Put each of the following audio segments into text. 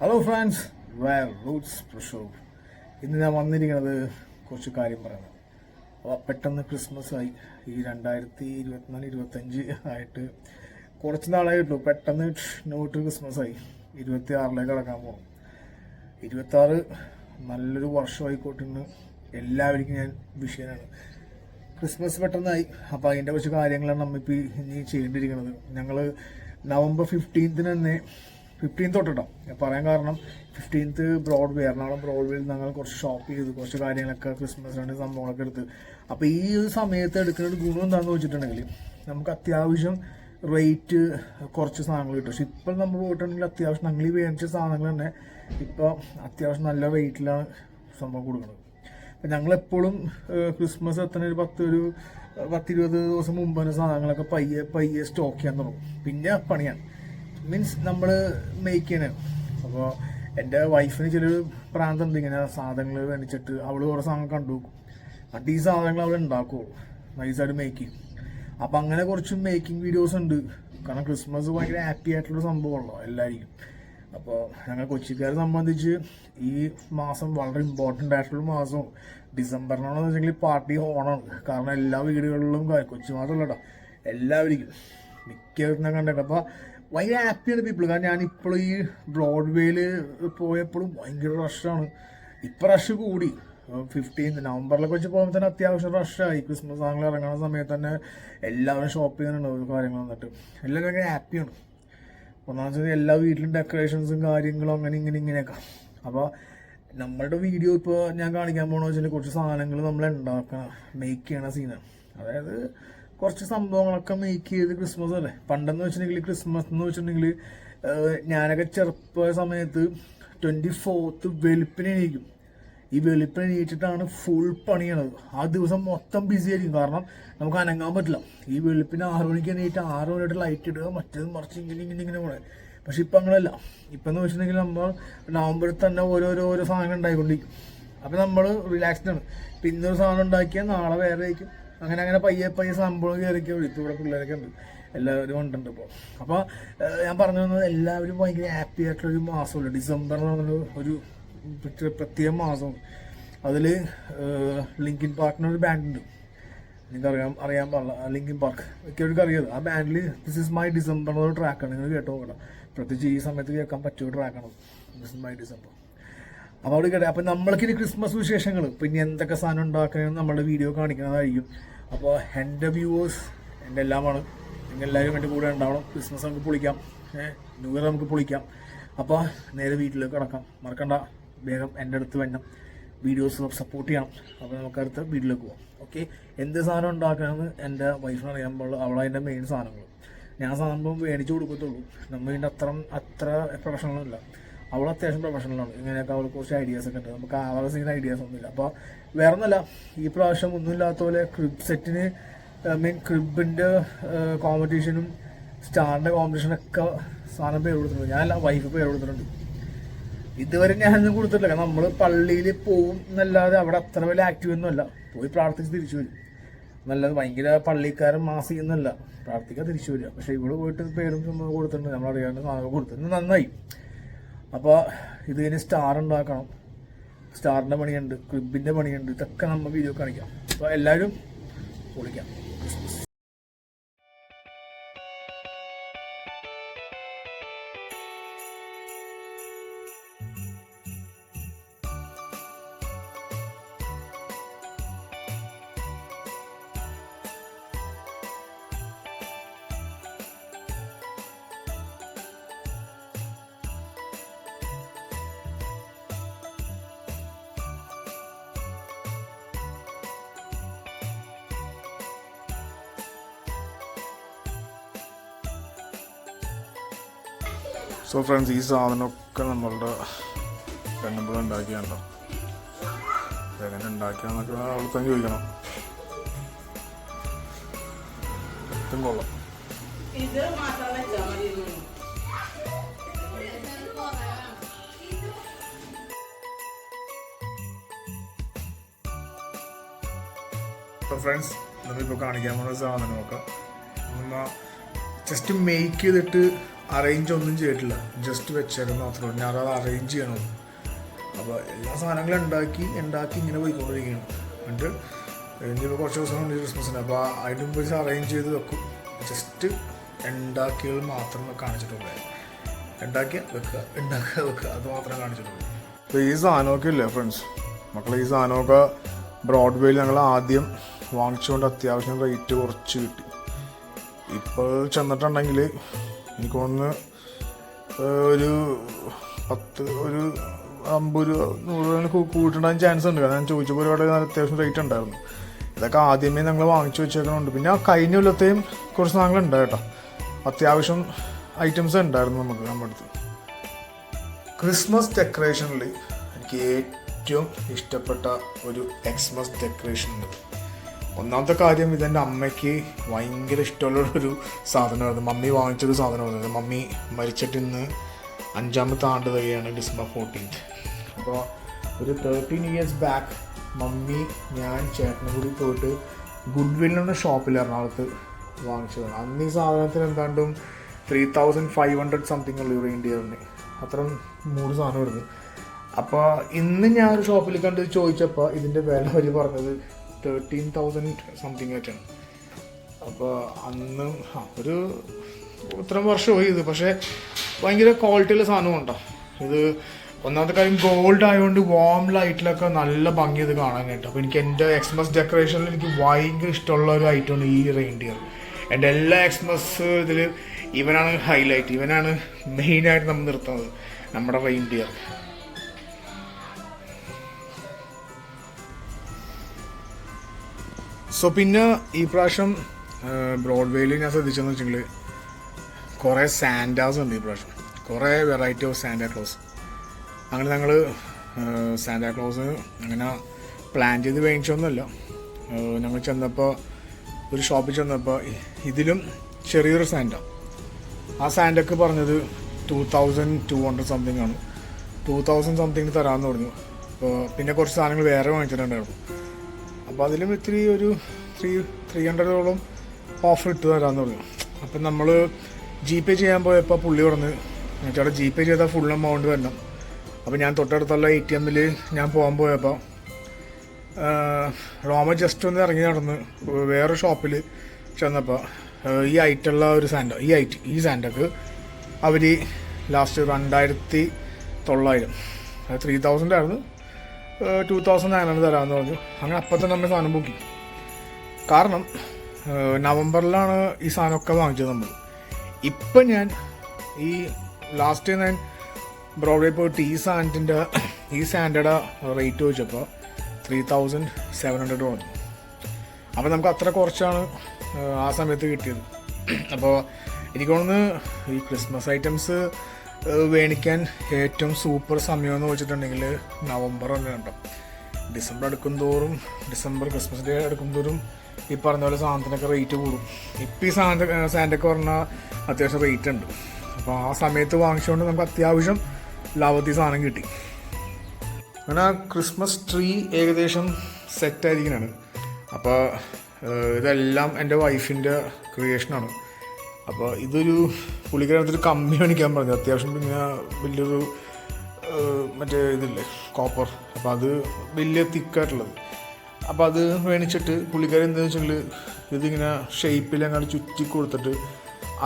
Hello friends, Roots പ്രഷോ. ഇന്ന് ഞാൻ വന്നിരിക്കുന്നത് കുറച്ച് കാര്യം പറയണം. അപ്പോൾ പെട്ടെന്ന് ക്രിസ്മസ് ആയി. ഈ 2024-25 ആയിട്ട് കുറച്ച് നാളായിട്ടുള്ളൂ. പെട്ടെന്ന് നോട്ട് ക്രിസ്മസ് ആയി. 26 കടക്കാൻ പോകും. 26 നല്ലൊരു വർഷമായിക്കോട്ടെന്ന് എല്ലാവർക്കും ഞാൻ വിഷയനാണ്. ക്രിസ്മസ് പെട്ടെന്നായി. അപ്പോൾ അതിൻ്റെ കുറച്ച് കാര്യങ്ങളാണ് നമ്മളിപ്പോൾ ഇനി ചെയ്യേണ്ടിയിരിക്കുന്നത്. ഞങ്ങൾ നവംബർ 15 തന്നെ 15 തൊട്ടിട്ടോ പറയാൻ കാരണം 15 ബ്രോഡ്വേ, എറണാകുളം ബ്രോഡ്വേയിൽ ഞങ്ങൾ കുറച്ച് ഷോപ്പ് ചെയ്ത് കുറച്ച് കാര്യങ്ങളൊക്കെ ക്രിസ്മസിൻ്റെ സംഭവങ്ങളൊക്കെ എടുത്ത്. അപ്പോൾ ഈ ഒരു സമയത്ത് എടുക്കുന്ന ഒരു ഗുണം എന്താണെന്ന് വെച്ചിട്ടുണ്ടെങ്കിൽ നമുക്ക് അത്യാവശ്യം റേറ്റ് കുറച്ച് സാധനങ്ങൾ കിട്ടും. പക്ഷെ ഇപ്പോൾ നമ്മൾ പോയിട്ടുണ്ടെങ്കിൽ അത്യാവശ്യം ഞങ്ങൾ ഈ മേടിച്ച സാധനങ്ങൾ തന്നെ ഇപ്പോൾ അത്യാവശ്യം നല്ല റേറ്റിലാണ് സംഭവം കൊടുക്കുന്നത്. അപ്പം ഞങ്ങളെപ്പോഴും ക്രിസ്മസ് എത്തുന്ന ഒരു 10-20 ദിവസം മുമ്പ് തന്നെ സാധനങ്ങളൊക്കെ പയ്യെ സ്റ്റോക്ക് ചെയ്യാൻ തുടങ്ങും. പിന്നെ പണിയാണ്, മീൻസ് നമ്മൾ മേക്ക് ചെയ്യണേ. അപ്പോൾ എൻ്റെ വൈഫിന് ചിലൊരു പ്രാന്തമുണ്ട്, ഇങ്ങനെ സാധനങ്ങൾ മേടിച്ചിട്ട് അവൾ കുറേ സാധനങ്ങൾ കണ്ടുവെക്കും. എന്നിട്ട് ഈ സാധനങ്ങൾ അവൾ ഉണ്ടാക്കുള്ളൂ, നൈസായിട്ട് മേക്ക് ചെയ്യും. അപ്പം അങ്ങനെ കുറച്ച് മേക്കിംഗ് വീഡിയോസ് ഉണ്ട്. കാരണം ക്രിസ്മസ് ഭയങ്കര ഹാപ്പി ആയിട്ടുള്ള സംഭവമുള്ളൂ എല്ലാവർക്കും. അപ്പോൾ ഞങ്ങൾ കൊച്ചിക്കാരെ സംബന്ധിച്ച് ഈ മാസം വളരെ ഇമ്പോർട്ടൻ്റ് ആയിട്ടുള്ള മാസവും. ഡിസംബറിനാണെന്ന് വെച്ചെങ്കിൽ പാർട്ടി ഓണാണ്. കാരണം എല്ലാ വീടുകളിലും കൊച്ചു മാത്രമല്ല കേട്ടോ, എല്ലാവർക്കും മിക്കവരും കണ്ടേക്കാം. അപ്പോൾ ഭയങ്കര ഹാപ്പിയാണ് പീപ്പിൾ. കാരണം ഞാനിപ്പോഴും ഈ ബ്രോഡ്വേയിൽ പോയപ്പോഴും ഭയങ്കര റഷാണ്. ഇപ്പം റഷ് കൂടി. 15 നവംബറിലൊക്കെ വെച്ച് പോകുമ്പോൾ തന്നെ അത്യാവശ്യം റഷായി. ക്രിസ്മസ് സാധനങ്ങൾ ഇറങ്ങുന്ന സമയത്ത് തന്നെ എല്ലാവരും ഷോപ്പ് ചെയ്യാനുണ്ട് ഓരോ കാര്യങ്ങൾ വന്നിട്ട്. എല്ലാവരും ഭയങ്കര ഹാപ്പിയാണ്. ഒന്നാമത് എല്ലാ വീട്ടിലും ഡെക്കറേഷൻസും കാര്യങ്ങളും അങ്ങനെ ഇങ്ങനെയൊക്കെ. അപ്പോൾ നമ്മളുടെ വീഡിയോ ഇപ്പോൾ ഞാൻ കാണിക്കാൻ പോകണമെന്ന് വെച്ചാൽ കുറച്ച് സാധനങ്ങൾ നമ്മൾ ഉണ്ടാക്കണം, മേക്ക് ചെയ്യണ സീനാണ്. അതായത് കുറച്ച് സംഭവങ്ങളൊക്കെ മേക്ക് ചെയ്ത് ക്രിസ്മസ് അല്ലേ. പണ്ടെന്ന് വെച്ചിട്ടുണ്ടെങ്കിൽ ക്രിസ്മസ് എന്ന് വെച്ചിട്ടുണ്ടെങ്കിൽ ഞാനൊക്കെ ചെറുപ്പ സമയത്ത് 24th വെളുപ്പിന് എണീക്കും. ഈ വെളുപ്പിന് എണീറ്റിട്ടാണ് ഫുൾ പണിയണത്. ആ ദിവസം മൊത്തം ബിസി ആയിരിക്കും. കാരണം നമുക്ക് അനങ്ങാൻ പറ്റില്ല. ഈ വെളുപ്പിന് 6 മണിക്ക് എണീറ്റ് 6 മണിയായിട്ട് ലൈറ്റ് ഇടുക, മറ്റേത് മറിച്ച് ഇങ്ങനെ പോകണേ. പക്ഷെ ഇപ്പം അങ്ങനെയല്ല. ഇപ്പം എന്ന് വെച്ചിട്ടുണ്ടെങ്കിൽ നമ്മൾ നവംബറിൽ തന്നെ ഓരോ സാധനങ്ങൾ ഉണ്ടായിക്കൊണ്ടിരിക്കും. അപ്പം നമ്മൾ റിലാക്സ്ഡ് ആണ്. ഇപ്പം ഇന്നൊരു സാധനം ഉണ്ടാക്കിയാൽ നാളെ വേറെ ആയിരിക്കും. അങ്ങനെ പയ്യെ സംഭവം കയറിയൊക്കെ വിളിച്ചു. ഇവിടെ പിള്ളേരൊക്കെ ഉണ്ട്, എല്ലാവരും ഉണ്ടുണ്ട് ഇപ്പോൾ. അപ്പോൾ ഞാൻ പറഞ്ഞു വന്നത് എല്ലാവരും ഭയങ്കര ഹാപ്പി ആയിട്ടുള്ളൊരു മാസമല്ല ഡിസംബർ എന്ന് പറഞ്ഞൊരു ഒരു പ്രത്യേക മാസം. അതിൽ ലിങ്കിൻ പാർക്കിനൊരു ബാൻഡുണ്ട്, നിങ്ങൾക്ക് അറിയാൻ പാടില്ല. ലിങ്കിൻ പാർക്ക് മിക്കവർക്ക് അറിയാതെ. ആ ബാൻഡിൽ ദിസ് ഇസ് മൈ ഡിസംബർ എന്നൊരു ട്രാക്കാണ്. നിങ്ങൾ കേട്ടോ നോക്കണം. പ്രത്യേകിച്ച് ഈ സമയത്ത് കേൾക്കാൻ പറ്റിയ ട്രാക്കാണ് ദിസ് ഇസ് മൈ ഡിസംബർ. അപ്പോൾ അവിടെ കേട്ടെ. അപ്പം നമ്മൾക്കിനി ക്രിസ്മസ് വിശേഷങ്ങൾ പിന്നെ എന്തൊക്കെ സാധനം ഉണ്ടാക്കണമെന്ന് നമ്മളുടെ വീഡിയോ കാണിക്കുന്നതായിരിക്കും. അപ്പോൾ എൻ്റെ വ്യൂവേഴ്സ് എൻ്റെ എല്ലാമാണ്. നിങ്ങളെല്ലാവരും എൻ്റെ കൂടെ ഉണ്ടാവണം. ക്രിസ്മസ് നമുക്ക് പൊളിക്കാം, ന്യൂ ഇയർ നമുക്ക് പൊളിക്കാം. അപ്പോൾ നേരെ വീട്ടിലേക്ക് കിടക്കാം. മറക്കണ്ട, വേഗം എൻ്റെ അടുത്ത് വേണം, വീഡിയോസ് സപ്പോർട്ട് ചെയ്യണം. അപ്പോൾ നമുക്ക് അടുത്ത വീട്ടിലേക്ക് പോകാം. ഓക്കെ, എന്ത് സാധനം ഉണ്ടാക്കണമെന്ന് എൻ്റെ വൈഫിന് അറിയാൻ പാടുള്ളൂ. അവളതിൻ്റെ മെയിൻ സാധനങ്ങൾ ഞാൻ സാധനം മേടിച്ച് കൊടുക്കത്തുള്ളൂ. നമ്മൾ ഇതിൻ്റെ അത്ര പ്രൊഫഷണലല്ല. അവൾ അത്യാവശ്യം പ്രൊഫഷണലാണ്. ഇങ്ങനെയൊക്കെ അവൾക്ക് കുറച്ച് ഐഡിയാസൊക്കെ ഉണ്ട്. നമുക്ക് ആവാതെ ചെയ്യുന്ന ഐഡിയാസ് ഒന്നുമില്ല. അപ്പോൾ വേറെ ഒന്നുമല്ല, ഈ പ്രാവശ്യം ഒന്നുമില്ലാത്ത പോലെ ക്രിബ് സെറ്റിന് ക്രിബിൻ്റെ കോമ്പറ്റീഷനും സ്റ്റാറിൻ്റെ കോമ്പറ്റീഷനൊക്കെ സാധനം പേര് കൊടുത്തിട്ടുണ്ട്. ഞാനല്ല, വൈഫ് പേര് കൊടുത്തിട്ടുണ്ട്. ഇതുവരെ ഞാനൊന്നും കൊടുത്തിട്ടില്ല. കാരണം നമ്മൾ പള്ളിയിൽ പോവും എന്നല്ലാതെ അവിടെ അത്ര വലിയ ആക്റ്റീവ് ഒന്നുമല്ല. പോയി പ്രാർത്ഥിച്ച് തിരിച്ചു വരും. നല്ലത് ഭയങ്കര പള്ളിക്കാരൻ മാസി എന്നല്ല, പ്രാർത്ഥിക്കാൻ തിരിച്ചു വരിക. പക്ഷേ ഇവിടെ പോയിട്ട് പേരും സംഭവം കൊടുത്തിട്ടുണ്ട്, നമ്മളറിയാവുന്ന സാധനം കൊടുത്തിട്ടുണ്ട്. നന്നായി. അപ്പോൾ ഇത് കഴിഞ്ഞ് സ്റ്റാർ ഉണ്ടാക്കണം. സ്റ്റാറിൻ്റെ പണിയുണ്ട്, ക്രിബിൻ്റെ പണിയുണ്ട്. ഇതൊക്കെ നമ്മൾ വീഡിയോ കാണിക്കാം. അപ്പോൾ എല്ലാവരും പൊളിക്കാം. സോ ഫ്രണ്ട്സ്, ഈ സാധനമൊക്കെ നമ്മളുടെ പെണ്ണുമ്പോൾ ഉണ്ടാക്കിയാണല്ലോ. എങ്ങനെ ഉണ്ടാക്കിയാന്നൊക്കെ അവൾ തന്നെ ചോദിക്കണം. ഏറ്റവും കൊള്ളാം. ഫ്രണ്ട്സ്, നമ്മളിപ്പോൾ കാണിക്കാൻ പോകുന്ന സാധനമൊക്കെ ജസ്റ്റ് മേക്ക് ചെയ്തിട്ട് അറേഞ്ച് ഒന്നും ചെയ്തിട്ടില്ല, ജസ്റ്റ് വെച്ചേക്കുന്നത് മാത്രമേ ഞാൻ അത് അറേഞ്ച് ചെയ്യണം. അപ്പോൾ എല്ലാ സാധനങ്ങളും ഉണ്ടാക്കി ഇങ്ങനെ പോയിക്കൊണ്ടിരിക്കുകയാണ്. എന്നിട്ട് ഇനിയിപ്പോൾ കുറച്ച് ദിവസം കൊണ്ട് ക്രിസ്മസിന്, അപ്പോൾ അതിന് മുമ്പ് അറേഞ്ച് ചെയ്ത് വെക്കും. ജസ്റ്റ് ഉണ്ടാക്കിയത് മാത്രം കാണിച്ചിട്ടുള്ളൂ. ഉണ്ടാക്കിയ വെക്കുക, ഉണ്ടാക്കുക വെക്കുക, അത് മാത്രം കാണിച്ചിട്ടുള്ളൂ. അപ്പോൾ ഈ സാധനമൊക്കെ ഇല്ലേ ഫ്രണ്ട്സ്, മക്കളെ, ഈ സാധനമൊക്കെ ബ്രോഡ്വേയിൽ ഞങ്ങൾ ആദ്യം വാങ്ങിച്ചുകൊണ്ട് അത്യാവശ്യം റേറ്റ് കുറച്ച് കിട്ടി. ഇപ്പോൾ ചെന്നിട്ടുണ്ടെങ്കിൽ എനിക്ക് തോന്നുന്നു ഒരു 50 രൂപ 100 രൂപ കൂട്ടുണ്ടാകാൻ ചാൻസ് ഉണ്ട്. കാരണം ഞാൻ ചോദിച്ചപ്പോൾ ഒരുപാട് അത്യാവശ്യം റേറ്റ് ഉണ്ടായിരുന്നു. ഇതൊക്കെ ആദ്യമേ ഞങ്ങൾ വാങ്ങിച്ചു വെച്ചേക്കണുണ്ട്. പിന്നെ കഴിഞ്ഞ കൊല്ലത്തെയും കുറച്ച് സാധനങ്ങൾ ഉണ്ട് കേട്ടോ, അത്യാവശ്യം ഐറ്റംസ് ഉണ്ടായിരുന്നു നമുക്ക് നമ്മുടെ അടുത്ത്. ക്രിസ്മസ് ഡെക്കറേഷനിൽ എനിക്ക് ഏറ്റവും ഇഷ്ടപ്പെട്ട ഒരു എക്സ്മസ് ഡെക്കറേഷൻ ഉണ്ട്. ഒന്നാമത്തെ കാര്യം, ഇതെൻ്റെ അമ്മയ്ക്ക് ഭയങ്കര ഇഷ്ടമുള്ളൊരു സാധനമായിരുന്നു. മമ്മി വാങ്ങിച്ചൊരു സാധനമായിരുന്നു. മമ്മി മരിച്ചിട്ട് ഇന്ന് 5ാമത്തെ ആണ്ട് തന്നെയാണ്, December 14th. അപ്പോൾ ഒരു 13 years ബാക്ക് മമ്മി, ഞാൻ, ചേട്ടനും കൂടി പോയിട്ട് ഗുഡ്വില്ലിൻ്റെ ഷോപ്പിൽ എറണാകുളത്ത് വാങ്ങിച്ചതാണ്. അന്ന് ഈ സാധനത്തിന് എന്താണ്ടും 3500 സംതിങ് ഉള്ളു റെയിൻഡിയറിന്. അത്ര 3 സാധനം എടുത്തു. അപ്പോൾ ഇന്ന് ഞാൻ ഒരു ഷോപ്പിൽ കണ്ട് ചോദിച്ചപ്പോൾ ഇതിൻ്റെ വില അവർ പറഞ്ഞത് 13,000 സംതിങ് ആയിട്ടാണ്. അപ്പോൾ അന്ന് ഒരു ഇത്രയും വർഷമായി ഇത്. പക്ഷേ ഭയങ്കര ക്വാളിറ്റിയുള്ള സാധനമുണ്ടോ ഇത്. ഒന്നാമത്തെ കാര്യം, ഗോൾഡ് ആയതുകൊണ്ട് വാം ലൈറ്റിലൊക്കെ നല്ല ഭംഗി ഇത് കാണാനായിട്ട്. അപ്പോൾ എനിക്ക് എൻ്റെ എക്സ്മസ് ഡെക്കറേഷനിൽ എനിക്ക് ഭയങ്കര ഇഷ്ടമുള്ള ഒരു ഐറ്റമാണ് ഈ റെയിൻഡിയർ. എൻ്റെ എല്ലാ എക്സ്മസ് ഇതിൽ ഇവനാണ് ഹൈലൈറ്റ്, ഇവനാണ് മെയിനായിട്ട് നമ്മൾ നിർത്തുന്നത്, നമ്മുടെ റെയിൻഡിയർ. സോ പിന്നെ ഈ പ്രാവശ്യം ബ്രോഡ്വേയിൽ ഞാൻ ശ്രദ്ധിച്ചെന്ന് വെച്ചെങ്കിൽ കുറേ സാന്റാസ് ഉണ്ട് ഈ പ്രാവശ്യം, കുറേ വെറൈറ്റി ഓഫ് സാന്റാക്ലോസ്. അങ്ങനെ ഞങ്ങൾ സാന്റാക്ലോസ് അങ്ങനെ പ്ലാൻ ചെയ്ത് മേടിച്ചൊന്നുമല്ല. ഞങ്ങൾ ചെന്നപ്പോൾ ഒരു ഷോപ്പിൽ ചെന്നപ്പോൾ ഇതിലും ചെറിയൊരു സാന്റ, ആ സാന്റക്ക് പറഞ്ഞത് 2200 സംതിങ് ആണ്. 2000 സംതിങ് തരാമെന്ന് പറഞ്ഞു. അപ്പോൾ പിന്നെ കുറച്ച് സാധനങ്ങൾ വേറെ വാങ്ങിച്ചിട്ടുണ്ടായിരുന്നു. അപ്പോൾ അതിലും ഇത്തിരി ഒരു 300ഓളം ഓഫർ ഇട്ട് തരാമെന്ന് പറഞ്ഞു. അപ്പം നമ്മൾ GPay ചെയ്യാൻ പോയപ്പോൾ പുള്ളി പറഞ്ഞ് ചേട്ടാ GPay ചെയ്താൽ ഫുൾ എമൗണ്ട് വരണം. അപ്പോൾ ഞാൻ തൊട്ടടുത്തുള്ള ATM ഞാൻ പോകാൻ പോയപ്പോൾ റോമ ജസ്റ്റ് ഒന്ന് ഇറങ്ങി നടന്ന് വേറെ ഷോപ്പിൽ ചെന്നപ്പോൾ ഈ ഐറ്റുള്ള ഒരു സാൻഡ, ഈ സാൻഡക്ക് അവർ ലാസ്റ്റ് 2900, 3000 ആയിരുന്നു, 2900 തരാമെന്ന് പറഞ്ഞു. അങ്ങനെ അപ്പം തന്നെ നമ്മൾ സാധനം ബുക്ക് ചെയ്യും. കാരണം നവംബറിലാണ് ഈ സാധനമൊക്കെ വാങ്ങിച്ചത് നമ്മൾ. ഇപ്പം ഞാൻ ഈ ലാസ്റ്റ് ഞാൻ ബ്രോഡ്വേ പോയിട്ട് ഈ സാൻഡയുടെ റേറ്റ് ചോദിച്ചപ്പോൾ 3700 പറഞ്ഞു. അപ്പോൾ നമുക്ക് അത്ര കുറച്ചാണ് ആ സമയത്ത് കിട്ടിയത്. അപ്പോൾ എനിക്ക് തോന്നുന്നു ഈ ക്രിസ്മസ് ഐറ്റംസ് മേടിക്കാൻ ഏറ്റവും സൂപ്പർ സമയം എന്ന് വെച്ചിട്ടുണ്ടെങ്കിൽ നവംബർ തന്നെ കേട്ടോ. ഡിസംബർ അടുക്കും തോറും, ക്രിസ്മസ് ഡേ അടുക്കും തോറും ഈ പറഞ്ഞ പോലെ സാധനത്തിനൊക്കെ റേറ്റ് കൂടും. ഇപ്പം ഈ സാൻഡൊക്കെ പറഞ്ഞാൽ അത്യാവശ്യം റേറ്റ് ഉണ്ട്. അപ്പോൾ ആ സമയത്ത് വാങ്ങിച്ചുകൊണ്ട് നമുക്ക് അത്യാവശ്യം ലാഭത്തിൽ സാധനം കിട്ടി. അങ്ങനെ ക്രിസ്മസ് ട്രീ ഏകദേശം സെറ്റായിരിക്കുന്നതാണ്. അപ്പോൾ ഇതെല്ലാം എൻ്റെ വൈഫിൻ്റെ ക്രിയേഷനാണ്. അപ്പോൾ ഇതൊരു പുള്ളിക്കാരത്തൊരു കമ്പി മേടിക്കാൻ പറഞ്ഞു. അത്യാവശ്യം പിന്നെ വലിയൊരു മറ്റേ ഇതില്ലേ കോപ്പർ, അപ്പോൾ അത് വലിയ തിക്കായിട്ടുള്ളത്. അപ്പോൾ അത് മേടിച്ചിട്ട് പുള്ളിക്കാരൻ എന്താണെന്ന് വെച്ചെങ്കിൽ ഇതിങ്ങനെ ഷേപ്പിൽ അങ്ങോട്ട് ചുറ്റി കൊടുത്തിട്ട്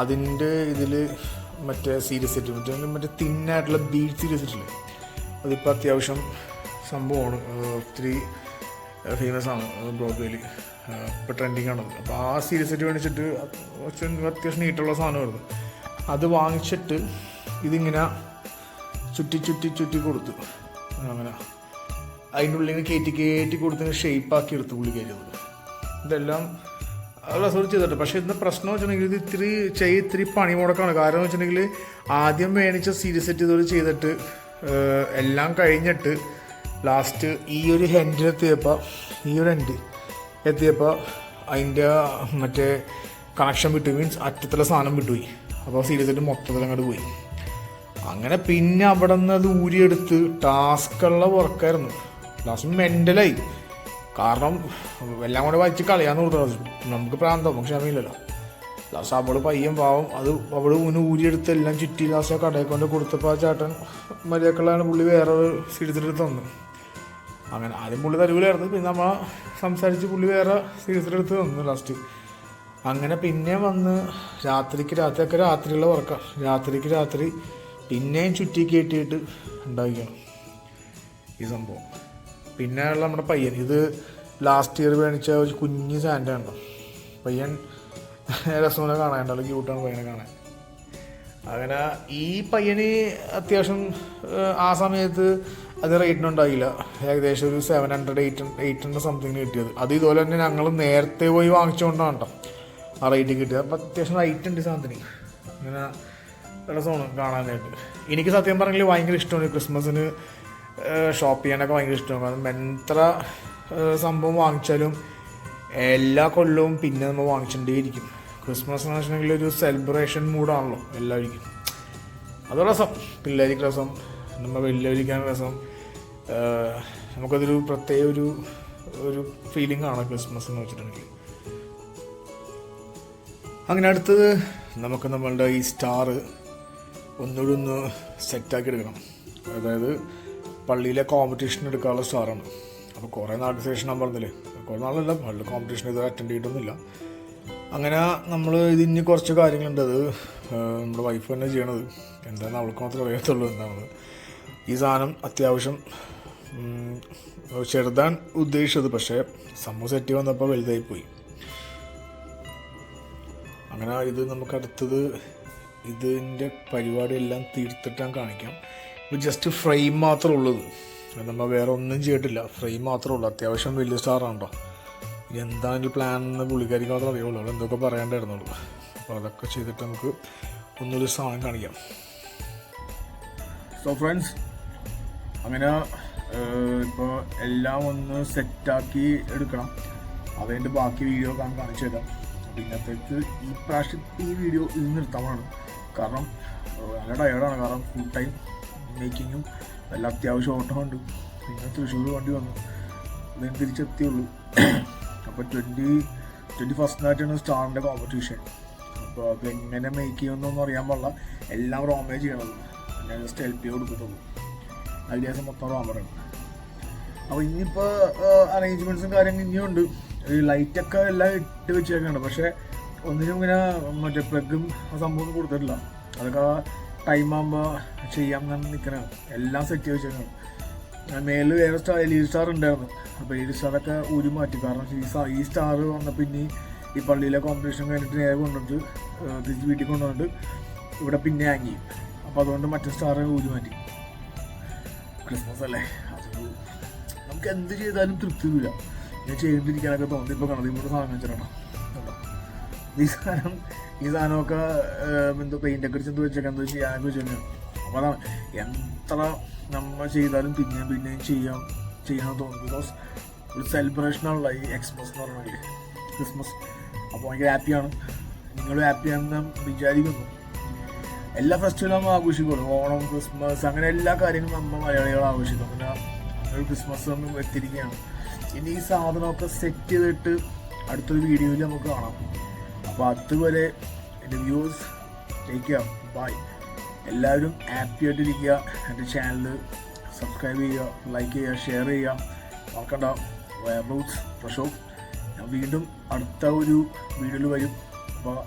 അതിൻ്റെ ഇതിൽ മറ്റേ സീരീസ് സെറ്റ് മറ്റേ തിന്നായിട്ടുള്ള ബീഡ് സീരീസ് സെറ്റില്ലേ, അതിപ്പോൾ അത്യാവശ്യം സംഭവമാണ്, ഒത്തിരി ഫേമസ് ആണ് ബ്രോഡ്വേയിൽ, ഇപ്പോൾ ട്രെൻഡിങ് ആണത്. അപ്പോൾ ആ സീരീസ് സെറ്റ് മേടിച്ചിട്ട് അത്യാവശ്യം നീട്ടുള്ള സാധനമായിരുന്നു. അത് വാങ്ങിച്ചിട്ട് ഇതിങ്ങനെ ചുറ്റി കൊടുത്തു. അങ്ങനെ അതിൻ്റെ ഉള്ളിൽ കയറ്റി കൊടുത്ത് ഷേപ്പാക്കി എടുത്ത് പുള്ളിക്കരുത്. ഇതെല്ലാം റെസോർട്ട് ചെയ്തിട്ട്. പക്ഷേ ഇതിൻ്റെ പ്രശ്നം വെച്ചിട്ടുണ്ടെങ്കിൽ ഇത് ഇത്തിരി പണി മുടക്കാണ്. കാരണം എന്ന് വെച്ചിട്ടുണ്ടെങ്കിൽ ആദ്യം മേടിച്ച സീരീസ് സെറ്റ് ഇതുപോലെ ചെയ്തിട്ട് എല്ലാം കഴിഞ്ഞിട്ട് ലാസ്റ്റ് ഈ ഒരു ഹെൻഡ് എത്തിയപ്പോൾ അതിൻ്റെ മറ്റേ കണക്ഷൻ വിട്ടു, മീൻസ് അറ്റത്തുള്ള സാധനം വിട്ടുപോയി. അപ്പോൾ സീരീസ് സെറ്റ് മൊത്തത്തിൽ അങ്ങോട്ട് പോയി. അങ്ങനെ പിന്നെ അവിടെ നിന്ന് അത് ഊരിയെടുത്ത് ടാസ്ക്കുള്ള വർക്കായിരുന്നു. ലാസ്റ്റ് മെൻ്റലായി. കാരണം എല്ലാം കൂടെ വായിച്ച് കളയാന്ന് കൊടുത്തത് നമുക്ക് പ്രാന്തം, പക്ഷെ അറിയില്ലല്ലോ. ലാസ്റ്റ് അവള് പയ്യൻ പാവം അത് അവള് ഊരിയെടുത്ത് എല്ലാം ചുറ്റി ലാസ്റ്റ് ആ കടയിൽ കൊണ്ട് കൊടുത്തപ്പോൾ ആ ചേട്ടൻ മര്യാദക്കുള്ളതാണ് പുള്ളി വേറെ സീരീസിലെടുത്ത് തന്നു. അങ്ങനെ ആദ്യം പുള്ളി തരൂലായിരുന്നു, പിന്നെ നമ്മൾ സംസാരിച്ച് പുള്ളി വേറെ സീരീസിലെടുത്ത് തന്നു ലാസ്റ്റ്. അങ്ങനെ പിന്നെ വന്ന് രാത്രിയൊക്കെ രാത്രിയുള്ള ഉറക്കം, രാത്രി പിന്നെയും ചുറ്റി കയറ്റിയിട്ട് ഉണ്ടാക്കിയാണ് ഈ സംഭവം. പിന്നെ ഉള്ള നമ്മുടെ പയ്യൻ, ഇത് ലാസ്റ്റ് ഇയർ മേടിച്ച ഒരു കുഞ്ഞ് സാൻഡാണ്. പയ്യൻ രസമൊക്കെ കാണാനുണ്ടല്ലോ, ക്യൂട്ടാണ് പയ്യനെ കാണാൻ. അങ്ങനെ ഈ പയ്യന് അത്യാവശ്യം ആ സമയത്ത് അത് റേറ്റിനുണ്ടായില്ല, ഏകദേശം ഒരു 700-800 സംതിങ് കിട്ടിയത്. അത് ഇതുപോലെ തന്നെ ഞങ്ങൾ നേരത്തെ പോയി വാങ്ങിച്ചുകൊണ്ടാണ് കേട്ടോ ആ റേറ്റ് കിട്ടിയത്. അപ്പം അത്യാവശ്യം റേറ്റ് ഉണ്ട് സാധനത്തിന്. അങ്ങനെ രസമാണ് കാണാനായിട്ട്. എനിക്ക് സത്യം പറഞ്ഞാൽ ഭയങ്കര ഇഷ്ടമാണ് ക്രിസ്മസിന് ഷോപ്പ് ചെയ്യാനൊക്കെ ഭയങ്കര ഇഷ്ടമാണ്. കാരണം എത്ര സംഭവം വാങ്ങിച്ചാലും എല്ലാ കൊല്ലവും പിന്നെ നമ്മൾ വാങ്ങിച്ചിട്ടേയിരിക്കും. ക്രിസ്മസ് എന്ന് വെച്ചിട്ടുണ്ടെങ്കിൽ ഒരു സെലിബ്രേഷൻ മൂഡാണല്ലോ എല്ലാവർക്കും. അത് രസം, പിള്ളേർക്ക് രസം, നമ്മൾ വലിയവരിക്കാൻ രസം. നമുക്കതൊരു പ്രത്യേക ഒരു ഫീലിംഗ് ആണ് ക്രിസ്മസ് എന്ന് വെച്ചിട്ടുണ്ടെങ്കിൽ. അങ്ങനെ അടുത്തത് നമുക്ക് നമ്മളുടെ ഈ സ്റ്റാർ ഒന്നുകൂടി ഒന്ന് സെറ്റാക്കി എടുക്കണം. അതായത് പള്ളിയിലെ കോമ്പറ്റീഷൻ എടുക്കാനുള്ള സ്റ്റാറാണ്. അപ്പോൾ കുറേ നാൾക്ക് ശേഷം ഞാൻ പറഞ്ഞില്ലേ, കുറേ നാളല്ല, പള്ളിയിലെ കോമ്പറ്റീഷൻ ഇത് അറ്റൻഡ് ചെയ്തിട്ടൊന്നുമില്ല. അങ്ങനെ നമ്മൾ ഇതിന് കുറച്ച് കാര്യങ്ങളുണ്ട്. അത് നമ്മുടെ വൈഫ് തന്നെ ചെയ്യണത്. എന്താണെന്ന് അവൾക്ക് മാത്രമേ അറിയത്തുള്ളൂ എന്താണെന്ന്. ഈ സാധനം അത്യാവശ്യം ചെറുതാൻ ഉദ്ദേശിച്ചത്, പക്ഷേ സംഭവം സെറ്റ് വന്നപ്പോൾ വലുതായിപ്പോയി. അങ്ങനെ ഇത് നമുക്ക് അടുത്തത് ഇതിൻ്റെ പരിപാടിയെല്ലാം തീർത്തിട്ട് ഞാൻ കാണിക്കാം. ഇത് ജസ്റ്റ് ഫ്രെയിം മാത്രമേ ഉള്ളത്, നമ്മൾ വേറെ ഒന്നും ചെയ്തിട്ടില്ല, ഫ്രെയിം മാത്രമേ ഉള്ളൂ. അത്യാവശ്യം വലിയ സ്റ്റാറാണോ. ഇനി എന്താണ് പ്ലാൻ എന്ന് പുള്ളിക്കാരിക്ക് മാത്രമേ അറിയുള്ളൂ, അവൾ എന്തൊക്കെ പറയേണ്ടായിരുന്നുള്ളൂ. അപ്പോൾ അതൊക്കെ ചെയ്തിട്ട് നമുക്ക് ഒന്നൊരു സാധനം കാണിക്കാം. സോ ഫ്രണ്ട്സ്, അങ്ങനെ ഇപ്പോൾ എല്ലാം ഒന്ന് സെറ്റാക്കി എടുക്കണം. അതിൻ്റെ ബാക്കി വീഡിയോ കാണിച്ചു തരാം. പിന്നത്തേക്ക് ഈ പ്രാവശ്യത്തെ ഈ വീഡിയോ ഇത് നിർത്താമാണ്. കാരണം നല്ല ടയേർഡാണ്. കാരണം ഫുൾ ടൈം മേക്കിങ്ങും എല്ലാം അത്യാവശ്യം ഓട്ടമുണ്ട്. പിന്നെ തൃശ്ശൂർ വണ്ടി വന്നു, അതിന് തിരിച്ചെത്തിയുള്ളൂ. അപ്പോൾ 21st സ്റ്റാറിൻ്റെ കോമ്പറ്റീഷൻ. അപ്പോൾ അത് എങ്ങനെ മേക്ക് ചെയ്യുമെന്നൊന്നും അറിയാൻ പാടില്ല. എല്ലാം റോമേ ചെയ്യണത്. ഞാൻ ജസ്റ്റ് ഹെൽപ്പ് ചെയ്ത് കൊടുക്കത്തുള്ളൂ. ഐഡിയാസ് മൊത്തം റോമറാണ്. അപ്പോൾ ഇനിയിപ്പോൾ അറേഞ്ച്മെൻറ്റ്സും കാര്യങ്ങളും ഇനിയും ഉണ്ട്. ഈ ലൈറ്റൊക്കെ എല്ലാം ഇട്ട് വെച്ചേക്കുന്നുണ്ട്, പക്ഷേ ഒന്നിനും ഇങ്ങനെ മറ്റേ പ്ലഗും ആ സംഭവം കൊടുത്തിട്ടില്ല. അതൊക്കെ ടൈം ആകുമ്പോൾ ചെയ്യാൻ തന്നെ നിൽക്കണം. എല്ലാം സെറ്റ് ചെയ്ത് വെച്ചേക്കണം. മേലിൽ വേറെ LED സ്റ്റാർ ഉണ്ടായിരുന്നു. അപ്പോൾ LED സ്റ്റാറൊക്കെ ഊരി മാറ്റി. കാരണം ഈ സ്റ്റാർ വന്നപ്പോൾ ഇനി ഈ പള്ളിയിലെ കോമ്പറ്റീഷൻ കഴിഞ്ഞിട്ട് നേരെ കൊണ്ടുവന്നിട്ട് തിരിച്ച് വീട്ടിൽ കൊണ്ടുവന്നിട്ട് ഇവിടെ പിന്നെ ആങ്ങി. അപ്പോൾ അതുകൊണ്ട് മറ്റേ സ്റ്റാർ ഊരി മാറ്റി. ക്രിസ്മസ് അല്ലേ, അത് നമുക്ക് എന്ത് ചെയ്താലും തൃപ്തി വരില്ല. ഞാൻ ചെയ്തിരിക്കാനൊക്കെ തോന്നി. ഇപ്പോൾ കാണാം ഇവിടെ സാധനം വെച്ചിട്ടാണ് കേട്ടോ. ഈ സാധനമൊക്കെ എന്തോ പെയിൻ്റൊക്കെ അടിച്ചെന്ത് വെച്ചേക്കാം, എന്തോ ചെയ്യാനൊക്കെ വെച്ചാൽ. അപ്പോൾ അതാണ് എത്ര നമ്മൾ ചെയ്താലും പിന്നെയും ചെയ്യാൻ തോന്നും. ബിക്കോസ് ഒരു സെലിബ്രേഷനാണുള്ള ഈ എക്സ്പ്രസ് എന്ന് പറഞ്ഞാൽ ക്രിസ്മസ്. അപ്പോൾ ഭയങ്കര ഹാപ്പിയാണ്. നിങ്ങളും ഹാപ്പിയാണെന്ന് ഞാൻ വിചാരിക്കുന്നു. എല്ലാ ഫെസ്റ്റിവലും നമ്മൾ ആഘോഷിക്കുള്ളൂ. ഓണം, ക്രിസ്മസ്, അങ്ങനെ എല്ലാ കാര്യങ്ങളും നമ്മൾ മലയാളികൾ ആഘോഷിക്കും. പിന്നെ ഒരു ക്രിസ്മസ് നമ്മൾ എത്തിയിരിക്കുകയാണ്. ഇനി ഈ സാധനമൊക്കെ സെറ്റ് ചെയ്തിട്ട് അടുത്തൊരു വീഡിയോയിൽ നമുക്ക് കാണാം. അപ്പോൾ അതുവരെ എൻ്റെ വ്യൂസ് ടേക്ക് കെയർ, ബൈ. എല്ലാവരും ഹാപ്പി ആയിട്ടിരിക്കുക. എൻ്റെ ചാനൽ സബ്സ്ക്രൈബ് ചെയ്യുക, ലൈക്ക് ചെയ്യുക, ഷെയർ ചെയ്യുക. മറക്കണ്ട. റൂട്ട്സ് പ്രശോഭ്. ഞാൻ വീണ്ടും അടുത്ത ഒരു വീഡിയോയിൽ വരും. അപ്പോൾ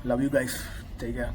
love you guys, take care.